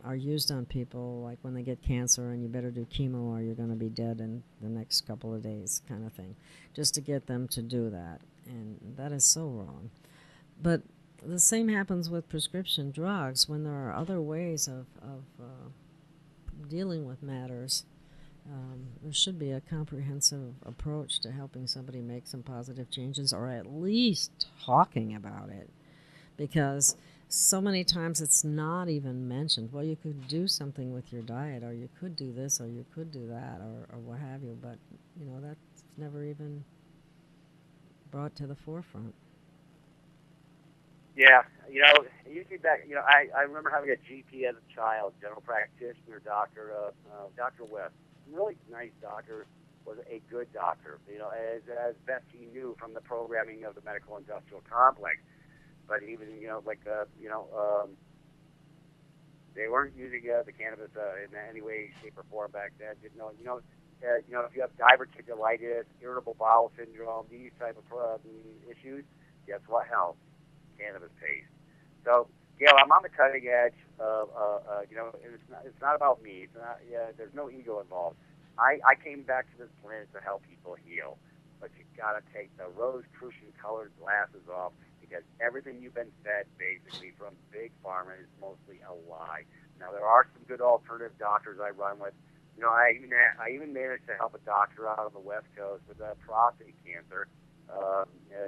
are used on people, like when they get cancer and you better do chemo or you're going to be dead in the next couple of days, kind of thing, just to get them to do that. And that is so wrong. But the same happens with prescription drugs, when there are other ways of dealing with matters, there should be a comprehensive approach to helping somebody make some positive changes, or at least talking about it, because so many times it's not even mentioned. Well, you could do something with your diet, or you could do this, or you could do that, or what have you, but that's never even brought to the forefront. Yeah, usually back, I remember having a GP as a child, general practitioner, Dr. West. Really nice doctor, was a good doctor, as best he knew from the programming of the medical industrial complex. But even, they weren't using the cannabis in any way, shape, or form back then. If you have diverticulitis, irritable bowel syndrome, these type of issues, guess what helps? Cannabis paste. So, Gail, I'm on the cutting edge of, it's not about me. It's not, there's no ego involved. I came back to this planet to help people heal, but you got to take the Rosicrucian-colored glasses off, because everything you've been fed, basically, from Big Pharma is mostly a lie. Now, there are some good alternative doctors I run with. I even managed to help a doctor out on the West Coast with prostate cancer,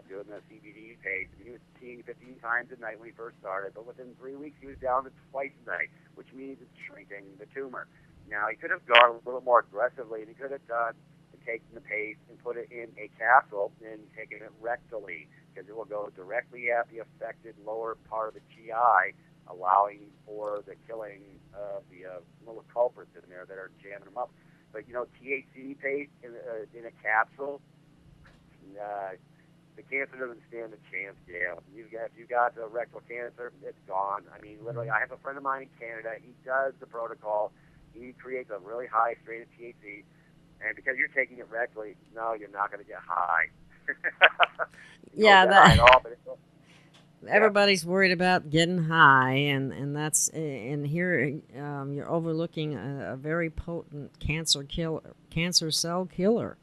doing the CBD paste. He was seeing 15 times a night when he first started, but within 3 weeks he was down to twice a night, which means it's shrinking the tumor. Now, he could have gone a little more aggressively, and he could have done taken the paste and put it in a capsule and taken it rectally, because it will go directly at the affected lower part of the GI, allowing for the killing of the little culprits in there that are jamming them up. But, THC paste in a capsule, the cancer doesn't stand a chance, Gail. If you got the rectal cancer, it's gone. I mean, literally, I have a friend of mine in Canada. He does the protocol. He creates a really high strain of THC, and because you're taking it rectally, no, you're not going to get high. Everybody's worried about getting high, and that's here you're overlooking a very potent cancer cell killer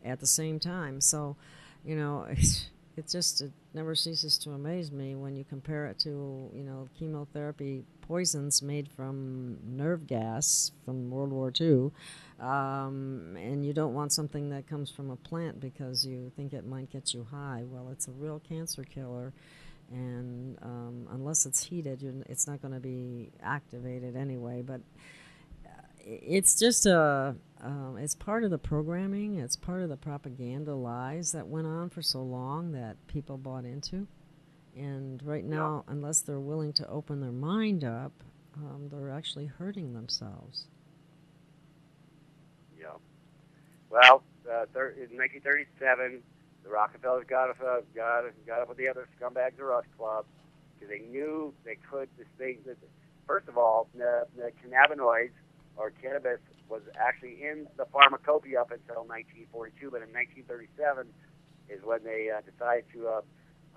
at the same time. So, it never ceases to amaze me when you compare it to chemotherapy poisons made from nerve gas from World War II, and you don't want something that comes from a plant because you think it might get you high. Well, it's a real cancer killer, and unless it's heated, it's not going to be activated anyway. But it's just it's part of the programming. It's part of the propaganda lies that went on for so long that people bought into. And right now, unless they're willing to open their mind up, they're actually hurting themselves. Yeah. Well, in 1937, the Rockefellers got up with the other scumbags of Rush Club, because they knew they could. First of all, the cannabinoids, or cannabis, was actually in the pharmacopoeia up until 1942, but in 1937 is when they decided to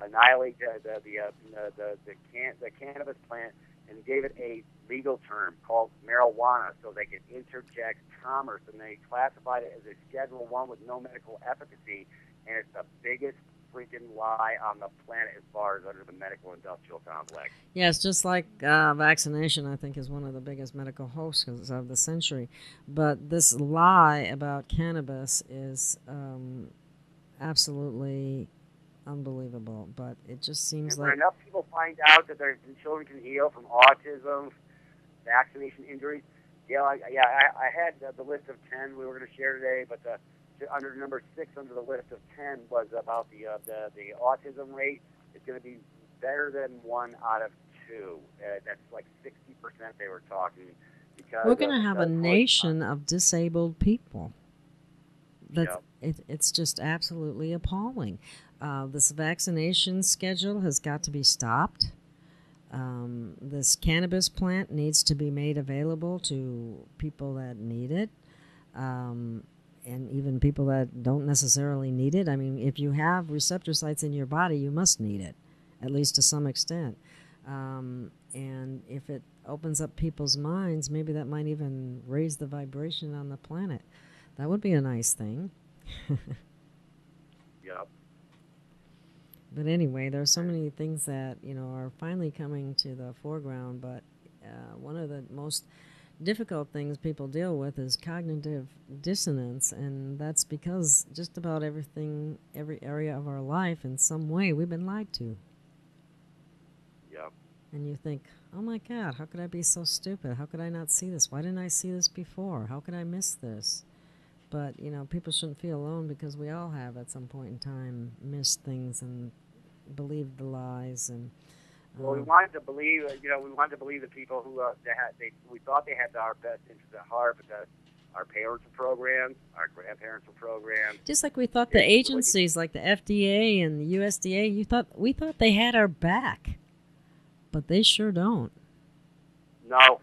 annihilate the cannabis plant and gave it a legal term called marijuana, so they could interject commerce, and they classified it as a Schedule I with no medical efficacy, and it's the biggest freaking lie on the planet as far as under the medical industrial complex. Yes, just like vaccination, I think, is one of the biggest medical hoaxes of the century. But this lie about cannabis is absolutely unbelievable. But it just seems like... when enough people find out that their children can heal from autism, vaccination injuries... I had the list of 10 we were going to share today, but under number 6 under the list of 10 was about the autism rate. It's going to be better than 1 out of 2. That's like 60% they were talking. Because we're going to have a nation of disabled people. It's just absolutely appalling. This vaccination schedule has got to be stopped. This cannabis plant needs to be made available to people that need it. And even people that don't necessarily need it. I mean, if you have receptor sites in your body, you must need it, at least to some extent. And if it opens up people's minds, maybe that might even raise the vibration on the planet. That would be a nice thing. Yep. But anyway, there are so many things that, are finally coming to the foreground, but one of the most difficult things people deal with is cognitive dissonance, and that's because just about everything, every area of our life, in some way, we've been lied to. Yep. And you think, oh my God, how could I be so stupid? How could I not see this? Why didn't I see this before? How could I miss this? But, people shouldn't feel alone because we all have at some point in time missed things and believed the lies. And Well, we wanted to believe, the people who we thought they had our best interests at heart, because our parents were programmed, our grandparents were programmed. just like we thought the agencies like the FDA and the USDA, we thought they had our back, but they sure don't. No,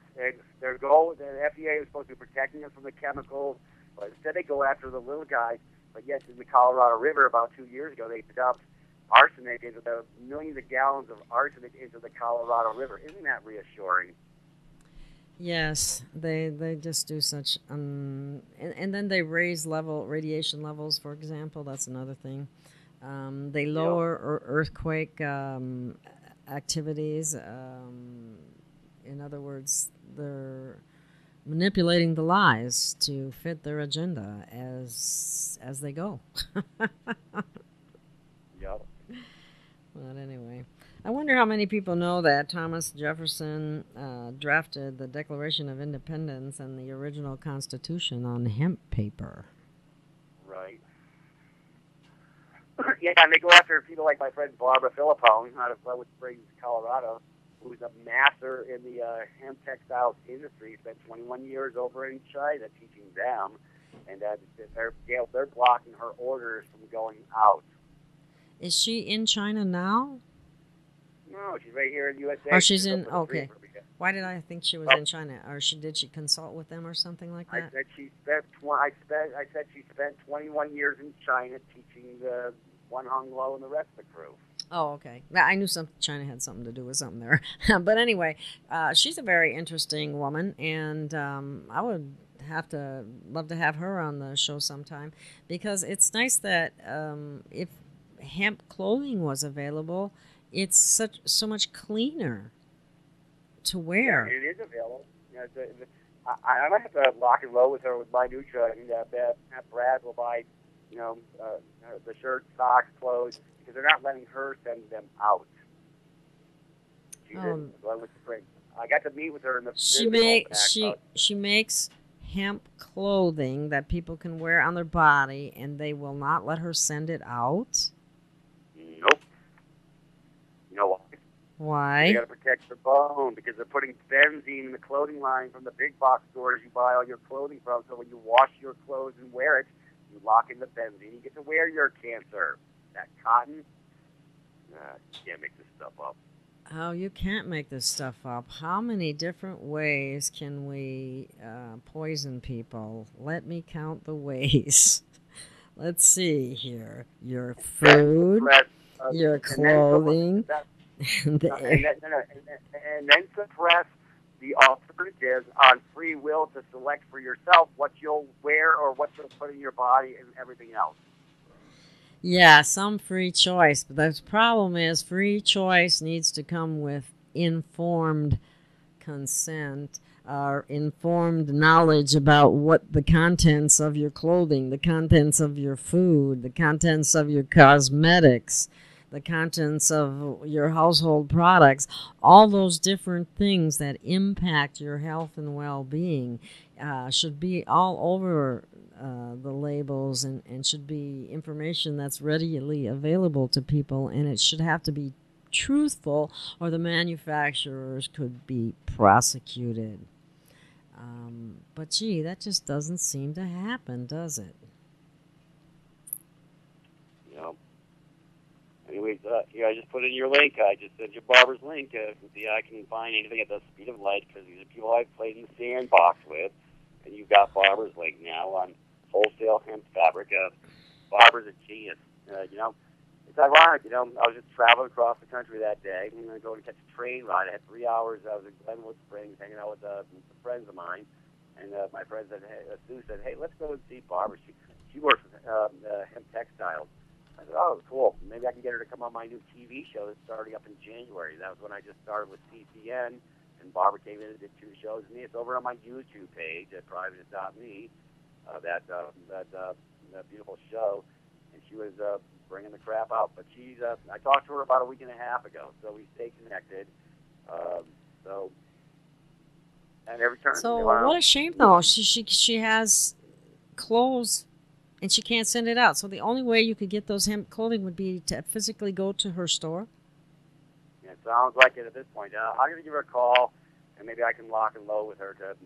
their goal, the FDA is supposed to be protecting us from the chemicals, but instead they go after the little guys. But yes, in the Colorado River about 2 years ago, they dumped arsenic into the millions of gallons of arsenic into the Colorado River. Isn't that reassuring? Yes, they just do such, and then they raise radiation levels, for example. That's another thing. They lower earthquake activities. In other words, they're manipulating the lies to fit their agenda as they go. Yep. But anyway, I wonder how many people know that Thomas Jefferson drafted the Declaration of Independence and the original Constitution on hemp paper. Right. Yeah, and they go after people like my friend Barbara Philippone out of Flowood Springs, Colorado, who's a master in the hemp textiles industry. Spent 21 years over in China teaching them, and they're blocking her orders from going out. Is she in China now? No, she's right here in the USA. Oh, she's in. Okay. Why did I think she was in China? Or did she consult with them or something like that? I said she spent 21 years in China teaching the One Hung Lo and the rest of the crew. Oh, okay. I knew China had something to do with something there. But anyway, she's a very interesting woman, and I would love to have her on the show sometime, because it's nice that if hemp clothing was available, it's so much cleaner to wear. Yeah, it is available. I might have to lock and load with her with my Nutra, and Brad will buy, the shirts, socks, clothes, because they're not letting her send them out. She didn't. I got to meet with her in the. She makes hemp clothing that people can wear on their body, and they will not let her send it out. Nope. You know why? Why? They got to protect their bone, because they're putting benzene in the clothing line from the big box stores you buy all your clothing from. So when you wash your clothes and wear it, you lock in the benzene. You get to wear your cancer. That cotton, you can't make this stuff up. Oh, you can't make this stuff up. How many different ways can we poison people? Let me count the ways. Let's see here. Your food, your clothing, and then suppress the alternatives on free will to select for yourself what you'll wear or what you'll put in your body and everything else. Yeah, some free choice, but the problem is free choice needs to come with informed consent, or informed knowledge about what the contents of your clothing, the contents of your food, the contents of your cosmetics, the contents of your household products, all those different things that impact your health and well-being should be all over the labels, and should be information that's readily available to people, and it should have to be truthful, or the manufacturers could be prosecuted. But gee, that just doesn't seem to happen, does it? Yep. Anyways, here, I just put in your link. I just sent you Barbara's link. See, I can find anything at the speed of light, because these are people I've played in the sandbox with. And you've got Barbara's link now on wholesale hemp fabric. Barbara's a genius. It's ironic, I was just traveling across the country that day. I'm going to go and catch a train ride. I had 3 hours. I was in Glenwood Springs hanging out with some friends of mine. And my friend Sue said, hey, let's go and see Barbara. She works with hemp textiles. I said, oh, cool. Maybe I can get her to come on my new TV show that's starting up in January. That was when I just started with CCN. and Barbara came in and did 2 shows with me. It's over on my YouTube page at private.me, that beautiful show, and she was bringing the crap out. But she's, I talked to her about a week and a half ago, so we stay connected. And every turn. So what a shame, though. She has clothes, and she can't send it out. So the only way you could get those hemp clothing would be to physically go to her store. Yeah, it sounds like it at this point. I'm going to give her a call, and maybe I can lock and load with her to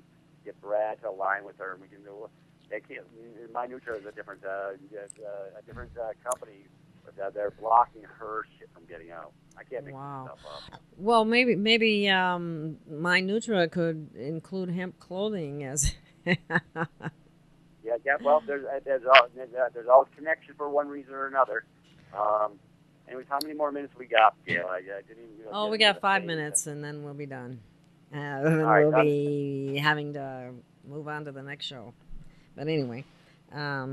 get Brad to align with her, and we can do. They can't. My Nutra is a different company, but they're blocking her shit from getting out. I can't make this stuff up. Well, maybe My Nutra could include hemp clothing as. Yeah. Well, there's always connection for one reason or another. Anyways, how many more minutes we got, Gail? I didn't even. We got 5 minutes, and then we'll be done. Then right, we'll be having to move on to the next show. But anyway. Let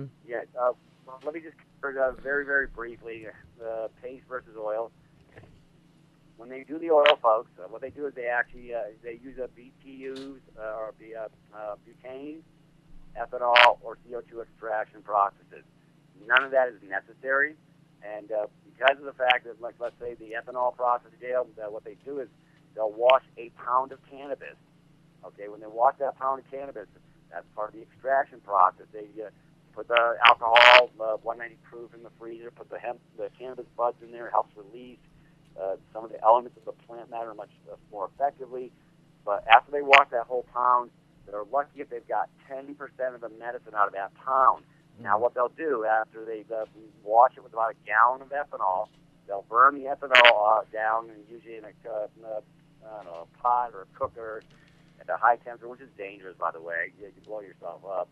me just cover very, very briefly paste versus oil. When they do the oil, folks, what they do is they actually they use a BTUs or butane, ethanol, or CO2 extraction processes. None of that is necessary, and because of the fact that, like, let's say the ethanol process, Gail, what they do is they'll wash a pound of cannabis. Okay, when they wash that pound of cannabis, that's part of the extraction process. They put the alcohol, 190 proof, in the freezer, put the cannabis buds in there, helps release some of the elements of the plant matter much more effectively. But after they wash that whole pound, they're lucky if they've got 10% of the medicine out of that pound. Now, what they'll do after they wash it with about a gallon of ethanol, they'll burn the ethanol down, and usually in a pot or a cooker at a high temperature, which is dangerous, by the way. You can blow yourself up.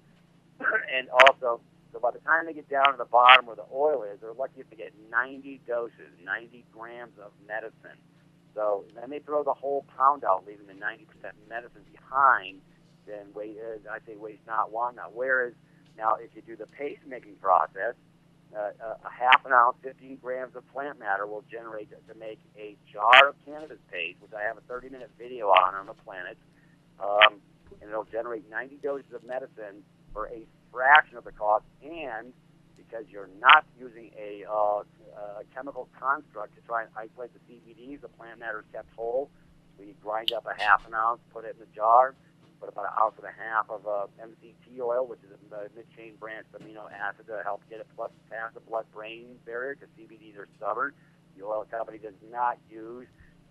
And also, so by the time they get down to the bottom where the oil is, they're lucky if they get 90 doses, 90 grams of medicine. So then they throw the whole pound out, leaving the 90% medicine behind. Then I say waste not, want not. Whereas now, if you do the paste making process, a half an ounce, 15 grams of plant matter will generate to make a jar of cannabis paste, which I have a 30-minute video on the planet, and it'll generate 90 doses of medicine for a fraction of the cost, and because you're not using a chemical construct to try and isolate the CBDs, the plant matter is kept whole. So you grind up a half an ounce, put it in the jar, put about an ounce and a half of MCT oil, which is a mid-chain branched amino acid to help get it past the blood-brain barrier, because CBDs are stubborn. The oil company does not use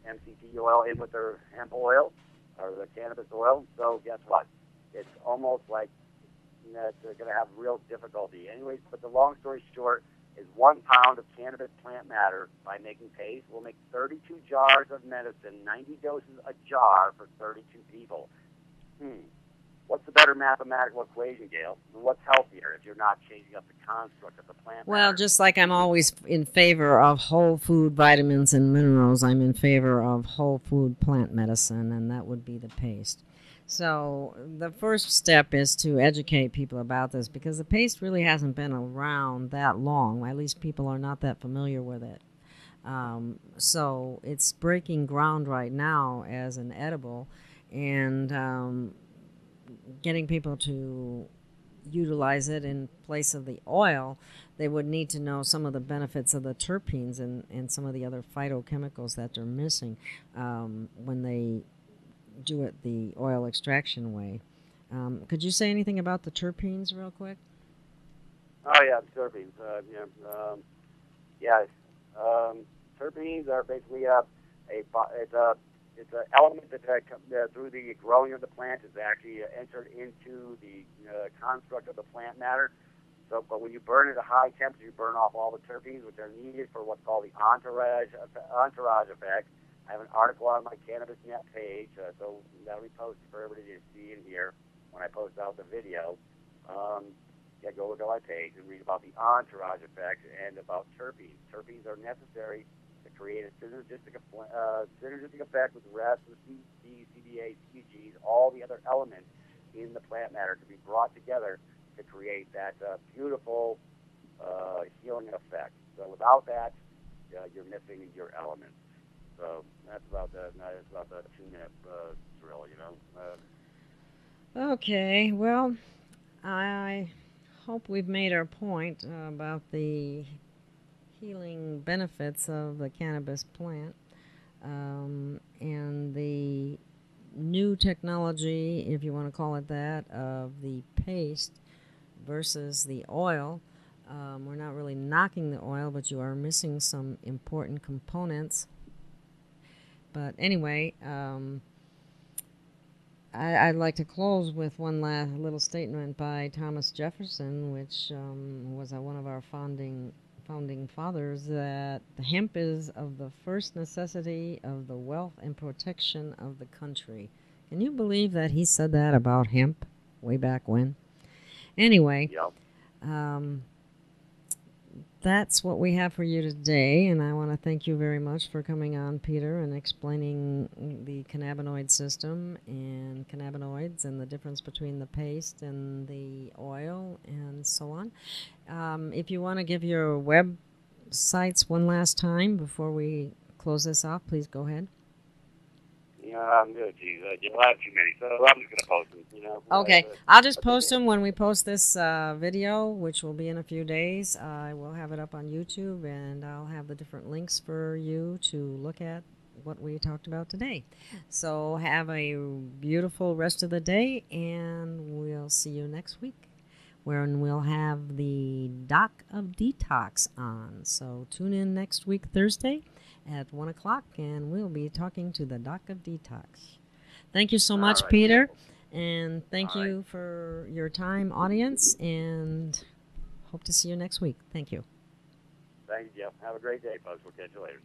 MCT oil in with their hemp oil or the cannabis oil. So guess what? It's almost like they're going to have real difficulty. Anyways, but the long story short is 1 pound of cannabis plant matter by making paste will make 32 jars of medicine, 90 doses a jar for 32 people. What's the better mathematical equation, Gail? What's healthier if you're not changing up the construct of the plant matter? Well, just like I'm always in favor of whole food vitamins and minerals, I'm in favor of whole food plant medicine, and that would be the paste. So the first step is to educate people about this, because the paste really hasn't been around that long. At least people are not that familiar with it. So it's breaking ground right now as an edible, and getting people to utilize it in place of the oil. They would need to know some of the benefits of the terpenes and some of the other phytochemicals that they're missing when they do it the oil extraction way. Could you say anything about the terpenes real quick? Oh, yeah, terpenes. Terpenes are basically it's an element that through the growing of the plant is actually entered into the construct of the plant matter. So, but when you burn at a high temperature, you burn off all the terpenes, which are needed for what's called the entourage effect. I have an article on my Cannabis Net page, so that'll be posted for everybody to see and hear when I post out the video. Go look at my page and read about the entourage effect and about terpenes. Terpenes are necessary to create a synergistic effect with the rest of the CBD, CBA, CBGs, all the other elements in the plant matter to be brought together to create that beautiful healing effect. So without that, you're missing your elements. So that's about the 2-minute really, you know. Okay, well, I hope we've made our point about the healing benefits of the cannabis plant and the new technology, if you want to call it that, of the paste versus the oil. We're not really knocking the oil, but you are missing some important components. But anyway, I'd like to close with one last little statement by Thomas Jefferson, which was one of our founding fathers, that the hemp is of the first necessity of the wealth and protection of the country. Can you believe that he said that about hemp way back when? Anyway, Yep. That's what we have for you today, and I want to thank you very much for coming on, Peter, and explaining the cannabinoid system and cannabinoids and the difference between the paste and the oil and so on. If you want to give your websites one last time before we close this off, please go ahead. Geez, you'll have too many, so I'm just going to post them, you know. Okay, I'll just post them when we post this video, which will be in a few days. I will have it up on YouTube, and I'll have the different links for you to look at what we talked about today. So have a beautiful rest of the day, and we'll see you next week, wherein we'll have the Doc of Detox on. So tune in next week, Thursday, at 1 o'clock, and we'll be talking to the Doc of Detox. Thank you so much, right, Peter, beautiful. and thank you for your time, audience, and hope to see you next week. Thank you. Thank you, Jeff. Have a great day, folks. We'll catch you later.